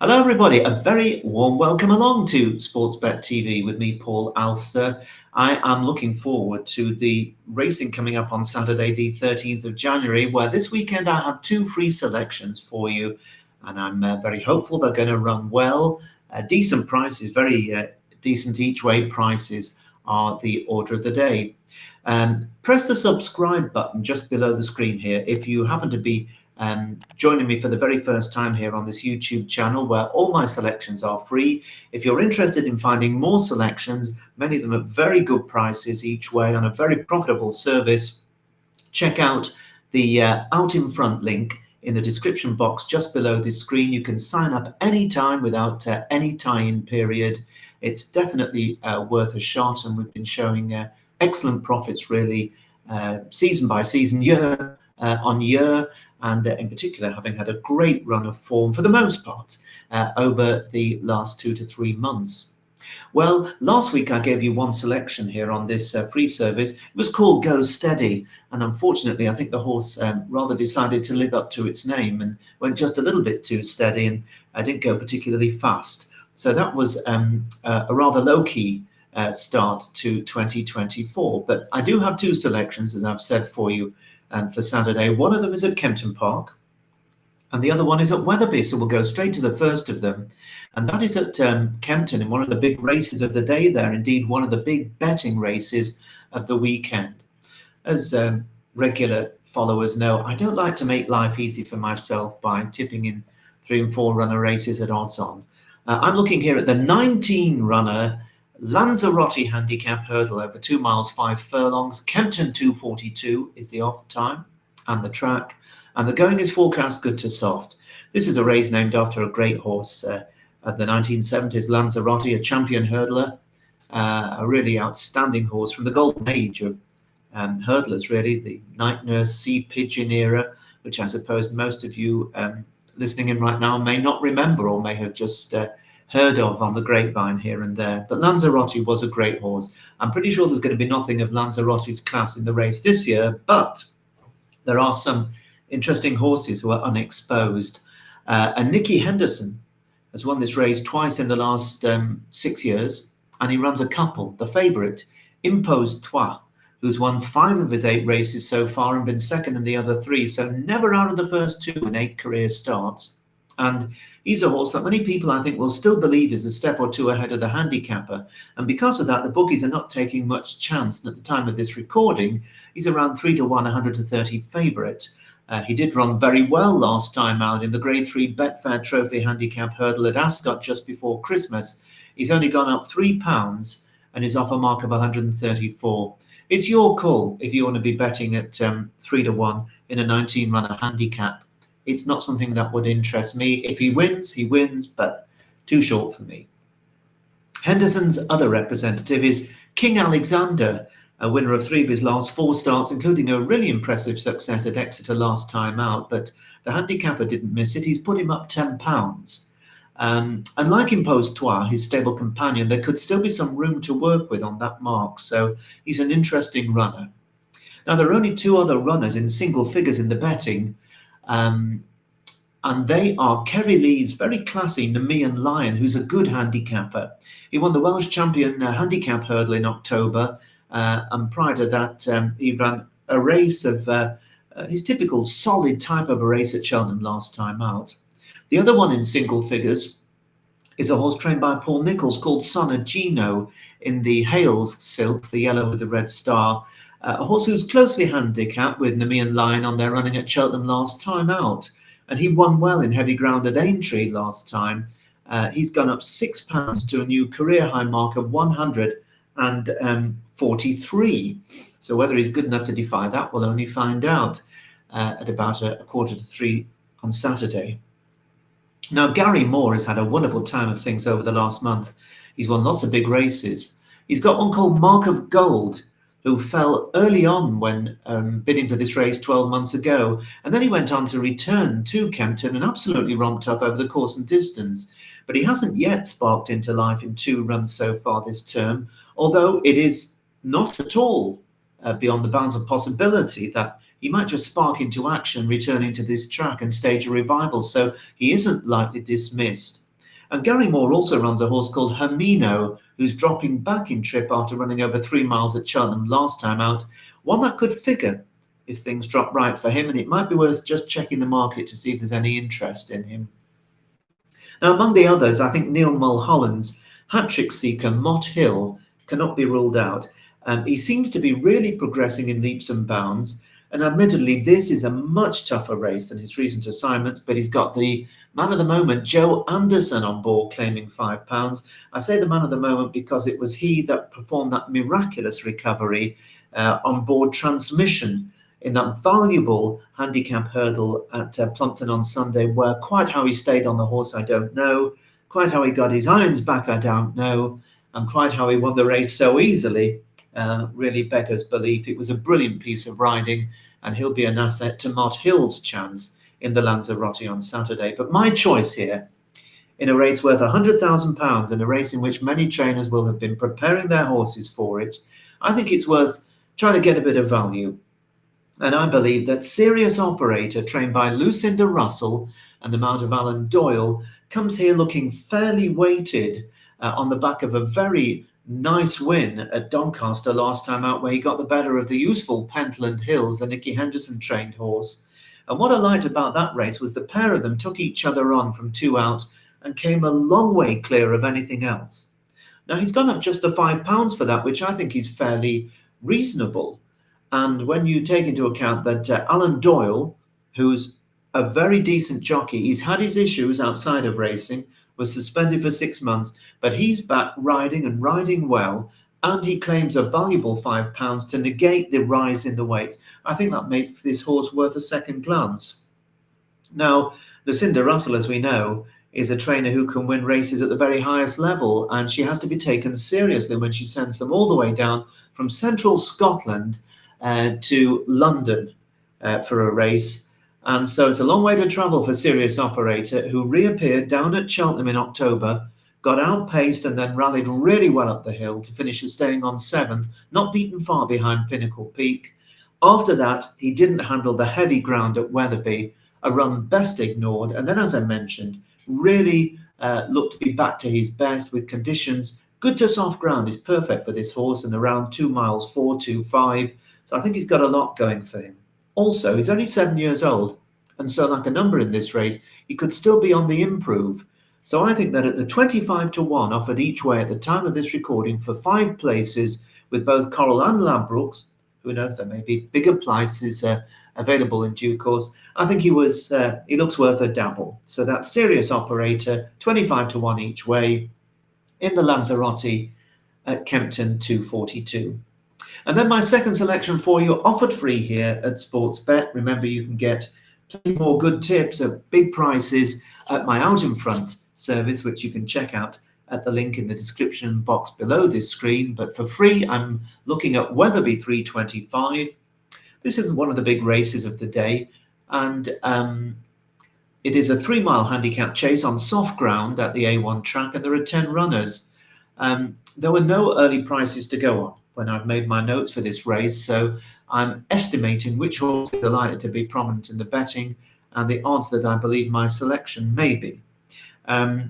Hello everybody, a very warm welcome along to SportsBet TV with me, Paul Alster. I am looking forward to the racing coming up on Saturday the 13th of January, where this weekend I have two free selections for you, and I'm very hopeful they're going to run well. Decent prices, very decent each way prices are the order of the day. Press the subscribe button just below the screen here if you happen to be joining me for the very first time here on this YouTube channel, where all my selections are free. If you're interested in finding more selections, many of them at very good prices each way on a very profitable service, check out the Out in Front link in the description box just below this screen. You can sign up anytime without any tie-in period. It's definitely worth a shot, and we've been showing excellent profits really season by season, year on year, and in particular having had a great run of form for the most part over the last 2 to 3 months. Well, last week I gave you one selection here on this free service. It was called Go Steady, and unfortunately I think the horse rather decided to live up to its name and went just a little bit too steady, and I didn't go particularly fast. So that was a rather low-key start to 2024. But I do have two selections, as I've said, for you for Saturday. One of them is at Kempton Park, and the other one is at Weatherby. So we'll go straight to the first of them, and that is at Kempton, in one of the big races of the day there. Indeed, one of the big betting races of the weekend. As regular followers know, I don't like to make life easy for myself by tipping in 3 and 4 runner races at odds on. I'm looking here at the 19 runner Lanzarote handicap hurdle over 2 miles 5 furlongs. Kempton 2:42 is the off time and the track, and the going is forecast good to soft. This is a race named after a great horse of the 1970s, Lanzarote, a champion hurdler, a really outstanding horse from the golden age of hurdlers, really, the night nurse, sea pigeon era, which I suppose most of you listening in right now may not remember, or may have just heard of on the grapevine here and there. But Lanzarote was a great horse. I'm pretty sure there's going to be nothing of Lanzarote's class in the race this year, but there are some interesting horses who are unexposed. And Nicky Henderson has won this race twice in the last 6 years, and he runs a couple. The favourite, Impose Toi, who's won 5 of his 8 races so far and been second in the other 3, so never out of the first 2 in 8 career starts. And he's a horse that many people, I think, will still believe is a step or two ahead of the handicapper. And because of that, the bookies are not taking much chance. And at the time of this recording, he's around 3 to 1, 100 to 30 favourite. He did run very well last time out in the Grade 3 Betfair Trophy handicap hurdle at Ascot just before Christmas. He's only gone up £3 and is off a mark of 134. It's your call if you want to be betting at 3 to 1 in a 19-runner handicap. It's not something that would interest me. If he wins, but too short for me. Henderson's other representative is King Alexander, a winner of 3 of his last 4 starts, including a really impressive success at Exeter last time out, but the handicapper didn't miss it. He's put him up £10. And like Impose Toi, his stable companion, there could still be some room to work with on that mark, so he's an interesting runner. Now, there are only 2 other runners in single figures in the betting, and they are Kerry Lee's very classy Nemean Lion, who's a good handicapper. He won the Welsh Champion handicap hurdle in October, and prior to that he ran a race of his typical solid type of a race at Cheltenham last time out. The other one in single figures is a horse trained by Paul Nicholls called Son Gino in the Hales silks, the yellow with the red star. A horse who's closely handicapped with Nemean Lion on their running at Cheltenham last time out. And he won well in heavy ground at Aintree last time. He's gone up £6 to a new career high mark of 143. So whether he's good enough to defy that, we'll only find out at about a 2:45 on Saturday. Now, Gary Moore has had a wonderful time of things over the last month. He's won lots of big races. He's got one called Mark of Gold, who fell early on when bidding for this race 12 months ago. And then he went on to return to Kempton and absolutely romped up over the course and distance. But he hasn't yet sparked into life in 2 runs so far this term, although it is not at all beyond the bounds of possibility that he might just spark into action returning to this track and stage a revival. So he isn't lightly dismissed. And Gary Moore also runs a horse called Hermino, who's dropping back in trip after running over 3 miles at Cheltenham last time out. One that could figure if things drop right for him, and it might be worth just checking the market to see if there's any interest in him. Now, among the others, I think Neil Mulholland's hat-trick seeker, Mott Hill, cannot be ruled out. He seems to be really progressing in leaps and bounds. And admittedly, this is a much tougher race than his recent assignments, but he's got the man of the moment, Joe Anderson, on board claiming £5. I say the man of the moment because it was he that performed that miraculous recovery on board Transmission in that valuable handicap hurdle at Plumpton on Sunday, where quite how he stayed on the horse, I don't know. Quite how he got his irons back, I don't know. And quite how he won the race so easily really beggars belief. It was a brilliant piece of riding, and he'll be an asset to Mott Hill's chance in the Lanzarote on Saturday. But my choice here, in a race worth £100,000 and a race in which many trainers will have been preparing their horses for it, I think it's worth trying to get a bit of value. And I believe that Serious Operator, trained by Lucinda Russell and the Mount of Alan Doyle, comes here looking fairly weighted on the back of a very nice win at Doncaster last time out, where he got the better of the useful Pentland Hills, the Nicky Henderson trained horse. And what I liked about that race was the pair of them took each other on from 2 out and came a long way clear of anything else. Now, he's gone up just the £5 for that, which I think is fairly reasonable. And when you take into account that Alan Doyle, who's a very decent jockey, he's had his issues outside of racing, was suspended for 6 months, but he's back riding and riding well, and he claims a valuable £5 to negate the rise in the weights. I think that makes this horse worth a second glance. Now, Lucinda Russell, as we know, is a trainer who can win races at the very highest level, and she has to be taken seriously when she sends them all the way down from central Scotland to London for a race. And so it's a long way to travel for Serious Operator, who reappeared down at Cheltenham in October, got outpaced and then rallied really well up the hill to finish staying on 7th, not beaten far behind Pinnacle Peak. After that, he didn't handle the heavy ground at Weatherby, a run best ignored. And then, as I mentioned, really looked to be back to his best with conditions. Good to soft ground is perfect for this horse, and around 2 miles 4.25. So I think he's got a lot going for him. Also, he's only 7 years old, and so like a number in this race, he could still be on the improve. So I think that at the 25-1 offered each way at the time of this recording for 5 places with both Coral and Ladbrokes, who knows, there may be bigger prices available in due course, I think he looks worth a dabble. So that's Serious Operator, 25-1 each way in the Lanzarote at Kempton 242. And then my second selection for you, offered free here at SportsBet. Remember, you can get plenty more good tips at big prices at my Out in Front service, which you can check out at the link in the description box below this screen. But for free, I'm looking at Weatherby 325. This isn't one of the big races of the day, and it is a 3-mile handicap chase on soft ground at the A1 track, and there are 10 runners. There were no early prices to go on when I've made my notes for this race, so I'm estimating which horses are likely to be prominent in the betting and the odds that I believe my selection may be. I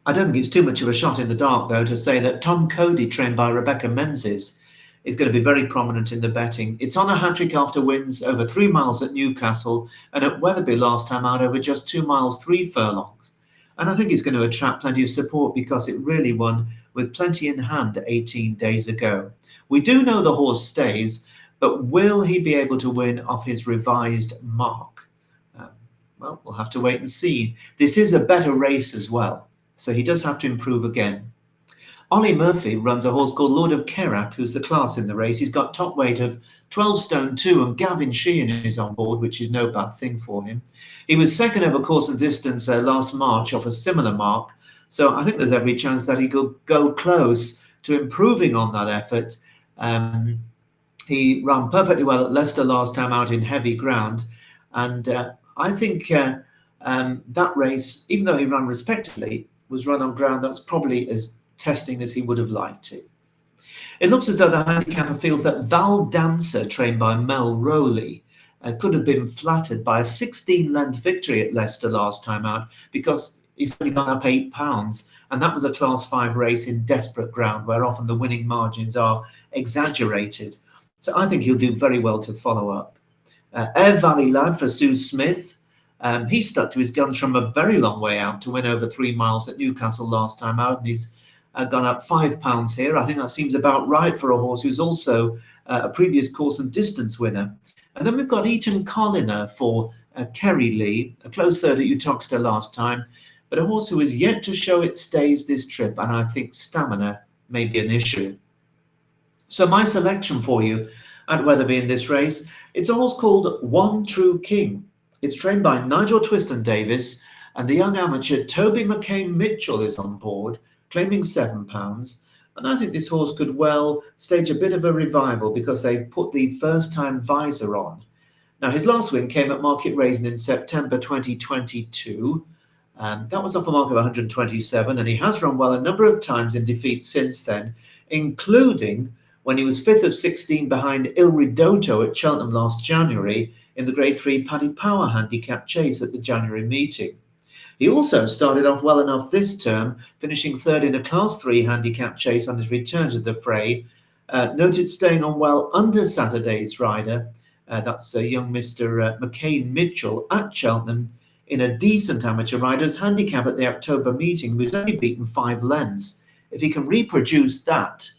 don't think it's too much of a shot in the dark, though, to say that Tom Cody, trained by Rebecca Menzies, is going to be very prominent in the betting. It's on a hat-trick after wins over 3 miles at Newcastle and at Weatherby last time out over just 2 miles 3 furlongs. And I think it's going to attract plenty of support because it really won with plenty in hand 18 days ago. We do know the horse stays, but will he be able to win off his revised mark? Well, we'll have to wait and see. This is a better race as well, so he does have to improve again. Ollie Murphy runs a horse called Lord of Kerak, who's the class in the race. He's got top weight of 12 stone 2, and Gavin Sheehan is on board, which is no bad thing for him. He was second over course and distance last March off a similar mark, so I think there's every chance that he could go close to improving on that effort. He ran perfectly well at Leicester last time out in heavy ground, and I think that race, even though he ran respectively, was run on ground that's probably as testing as he would have liked to. It looks as though the handicapper feels that Val Dancer, trained by Mel Rowley, could have been flattered by a 16-length victory at Leicester last time out, because he's only gone up £8. And that was a Class 5 race in desperate ground where often the winning margins are exaggerated. So I think he'll do very well to follow up. Air Valley Lad for Sue Smith. He stuck to his guns from a very long way out to win over 3 miles at Newcastle last time out, and he's gone up £5 here. I think that seems about right for a horse who's also a previous course and distance winner. And then we've got Eton Colliner for Kerry Lee, a close third at Uttoxeter last time, but a horse who is yet to show its stays this trip, and I think stamina may be an issue. So my selection for you at Weatherby in this race, it's a horse called One True King. It's trained by Nigel Twiston-Davies, and the young amateur Toby McCain-Mitchell is on board, claiming £7. And I think this horse could well stage a bit of a revival because they've put the first-time visor on. Now, his last win came at Market Rasen in September 2022. That was off a mark of 127, and he has run well a number of times in defeat since then, including when he was 5th of 16 behind Il Ridotto at Cheltenham last January in the Grade 3 Paddy Power Handicap Chase at the January meeting. He also started off well enough this term, finishing third in a Class 3 handicap chase on his return to the fray. Noted staying on well under Saturday's rider, that's young Mr. McCain-Mitchell at Cheltenham, in a decent amateur rider's handicap at the October meeting, who's only beaten 5 lengths. If he can reproduce that,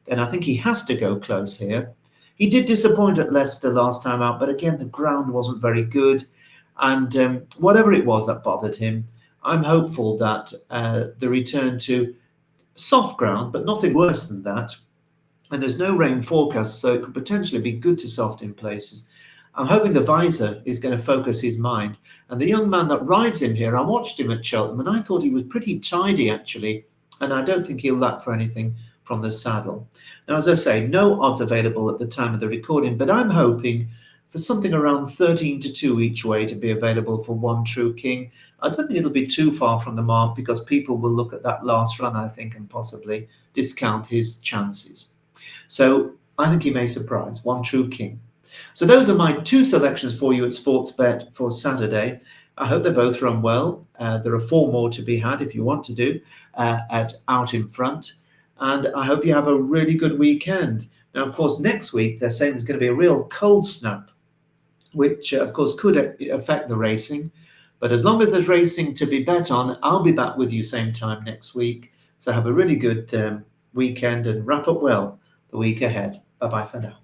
then I think he has to go close here. He did disappoint at Leicester last time out, but again, the ground wasn't very good. And whatever it was that bothered him, I'm hopeful that the return to soft ground, but nothing worse than that, and there's no rain forecast, so it could potentially be good to soft in places. I'm hoping the visor is going to focus his mind. And the young man that rides him here, I watched him at Cheltenham, and I thought he was pretty tidy, actually, and I don't think he'll lack for anything from the saddle. Now, as I say, no odds available at the time of the recording, but I'm hoping for something around 13 to 2 each way to be available for One True King. I don't think it'll be too far from the mark because people will look at that last run, I think, and possibly discount his chances. So I think he may surprise. One True King. So those are my 2 selections for you at SportsBet for Saturday. I hope they both run well. There are 4 more to be had if you want to do at Out in Front. And I hope you have a really good weekend. Now, of course, next week, they're saying there's going to be a real cold snap, which, of course, could affect the racing. But as long as there's racing to be bet on, I'll be back with you same time next week. So have a really good weekend and wrap up well the week ahead. Bye-bye for now.